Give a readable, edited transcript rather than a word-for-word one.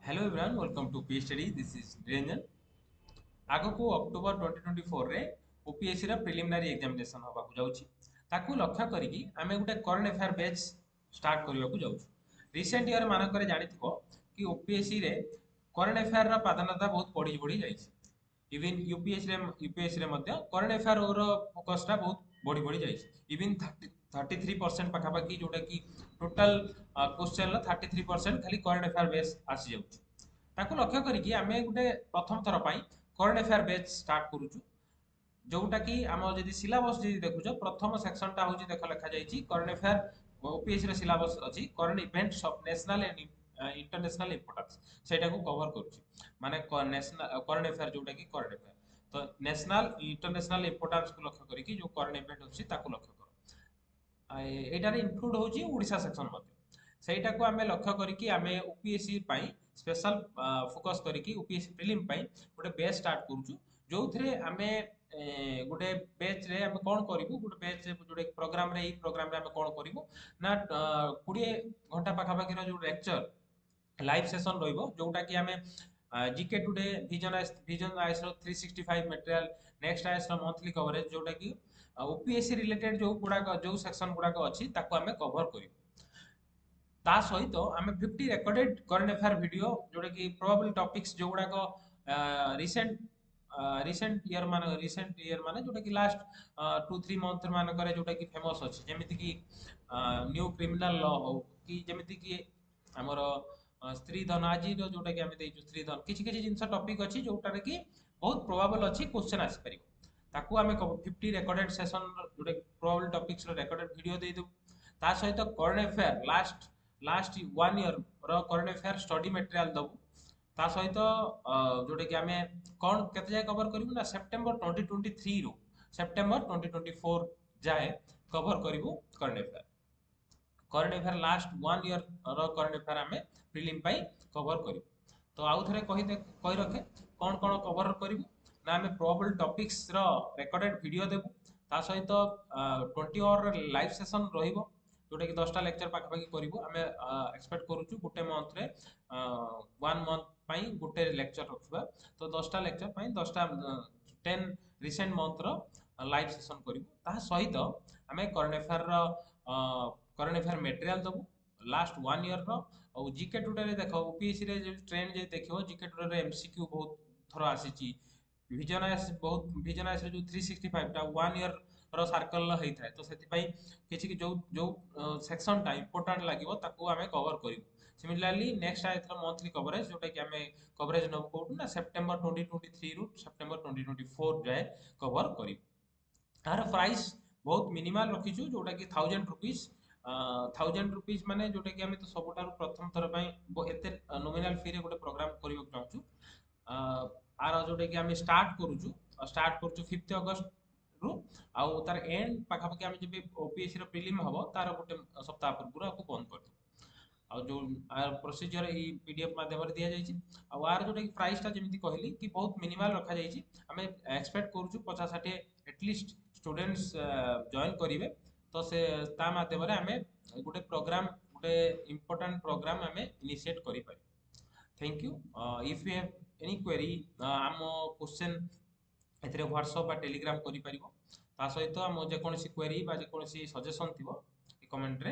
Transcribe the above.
Hello everyone welcome to P study this is Niranjan. आगको October 2024 रे OPSC रा preliminary examination होबा को जाउची ताकू लक्ष्य करिकी आमे गुटे करंट अफेयर बैच स्टार्ट करबा को जाउछु। रिसेंट ईयर मानकरे जानिथिबो कि ओपीएससी रे करंट अफेयर रा प्राधान्यता बहुत बढ़ी बढ़ी जाइछि। इवन यूपीएससी रे मध्य करंट अफेयर रो फोकस टा बहुत बढ़ी बढ़ी जाइछि। इवन 33% पाखापाखि जोटा कि टोटल क्वेश्चन ला 33% खाली करंट अफेयर बेस आसी जाउछि। ताकू लक्ष्य करिकी आमे गुटे प्रथम थर पई करंट अफेयर बैच स्टार्ट करूछु। जोटा कि आम जदि सिलेबस जदि देखुछ प्रथम सेक्शन टा होची देख लिखा जाइछि करंट अफेयर ओपीएससी रे सिलेबस अछि current events of national and international importance सेटा को कवर करूछि। माने नेशनल करंट अफेयर जोटा कि करंट अफेयर तो नेशनल इंटरनेशनल इंपोर्टेंस को लक्ष्य करिकी जो करंट इवेंट होची ताको लक्ष्य करो। एटारे इंक्लूड होची ओडिशा सेक्शन मध्ये ସେଇଟା को आमे लक्ष्य करिकी आमे ओपीएससी पई स्पेशल फोकस करिकी ओपीएससी प्रिलिम पई गोटे बेच स्टार्ट करूछु। जोथरे आमे गोटे बेच रे आमे कोन करिवु गोटे बेच जोटे प्रोग्राम रे ई प्रोग्राम रे आमे कोन करिवु ना 20 घंटा पाखा पाखि रो जो लेक्चर लाइव सेशन रहिबो जोटा कि आमे जीके टुडे विजन आईएस रो 365 मटेरियल नेक्स्ट आईएस रो मंथली कवरेज जोटा कि ओपीएससी रिलेटेड जो गुडा जो सेक्शन गुडा अछि ताको आमे कवर करिवु। ता सहित आमे 50 रेकॉर्डेड करंट अफेयर वीडियो जोटा कि प्रोबेबल टॉपिक्स जो गुडा को रिसेंट रिसेंट ईयर माने जोटा कि लास्ट 2-3 मंथ मान करे जोटा कि फेमस अछि जेमिति कि न्यू क्रिमिनल लॉ हो कि जेमिति कि हमर स्त्री धन आज जोटा कि आमे देइछु स्त्री धन किछि किछि जिंस टॉपिक अछि जोटा रे कि बहुत प्रोबेबल अछि क्वेश्चन आसी परिबो ताकू आमे 50 रेकॉर्डेड सेशन जोटा प्रोबेबल टॉपिक्स रो रेकॉर्डेड वीडियो देइ देबु। ता सहित करंट अफेयर लास्ट 1 ईयर रो करंट अफेयर स्टडी मटेरियल दबु। ता सहित जोटे कि आमे कोन केते जाय कवर करिवु ना सेप्टेम्बर 2023 रो सेप्टेम्बर 2024 जाए कवर करिवु करंट अफेयर लास्ट 1 ईयर रो करंट अफेयर आमे प्रिलिम पाई कवर करिवु। तो आउ थरे कहि रखे कोन कोन कवर करिवु ना आमे प्रोबेबल टॉपिक्स रो रेकॉर्डेड वीडियो देबु। ता सहित 20 आवर लाइव सेशन रहिबो जोटा कि 10टा लेक्चर पाखापाखि करिवु आमे एक्सपेक्ट करूछु गुटे मंथ रे 1 मंथ पई गुटे लेक्चर रखिबा। तो 10टा लेक्चर पई 10टा 10 रिसेंट मंथ रो लाइव सेशन करिवु। ता सहित आमे करंट अफेयर मटेरियल दबु लास्ट 1 ईयर रो और जीके टुडे रे देखो ओपीएससी रे जे ट्रेंड जे देखियो जीके टुडे रे एमसीक्यू बहुत थरो आसीची विजन आईएस बहुत विजन आईएस रे जो 365 टा 1 ईयर रो सर्कल हेइ थाए तो सेति पई किछि कि जो जो सेक्शन टा इंपोर्टेंट लागिवो ताको आमे कवर करिवु। सिमिलरली नेक्स्ट आइथर मंथली कवरेज जोटा कि आमे कवरेज नब कोटु ना सेप्टेम्बर 2023 रु सेप्टेम्बर 2024 जाए कवर करिवु। तार प्राइस बहुत मिनिमल रखिछु जोटा कि 1000 रुपीस 1000 रुपीस माने जोटा कि आमे तो सबटार प्रथम थर पई एते नॉमिनल फी रे गोटे प्रोग्राम करिवो चाहछु। आर जोटा कि आमे स्टार्ट करूछु 5 अगस्त रु आउ तार एंड पाखापाखि आमे जेबे ओपीएससी रो प्रिलिम हबो तार गोटे सप्ताह पूर्व आपको बंद कर दो। आ जो प्रोसीजर ई पीडीएफ माध्यम रे दिया जायछि आ आर जोटा कि प्राइस टा जेमिति कहली कि बहुत मिनिमल रखा जायछि। हमें एक्सपेक्ट करूछु 50-60 एटलिस्ट स्टूडेंट्स जॉइन करिवे तो से ता माध्यम रे हमें गोटे प्रोग्राम गोटे इंपोर्टेंट प्रोग्राम हमें इनिशिएट करि पारि। Thank you. If you have any query आम क्वेश्चन एथिरे व्हाट्सएप बा टेलीग्राम करि परिबो। ता सहित आम जे कोनोसी क्वेरी बा जे कोनोसी सजेशन थिबो कमेंट रे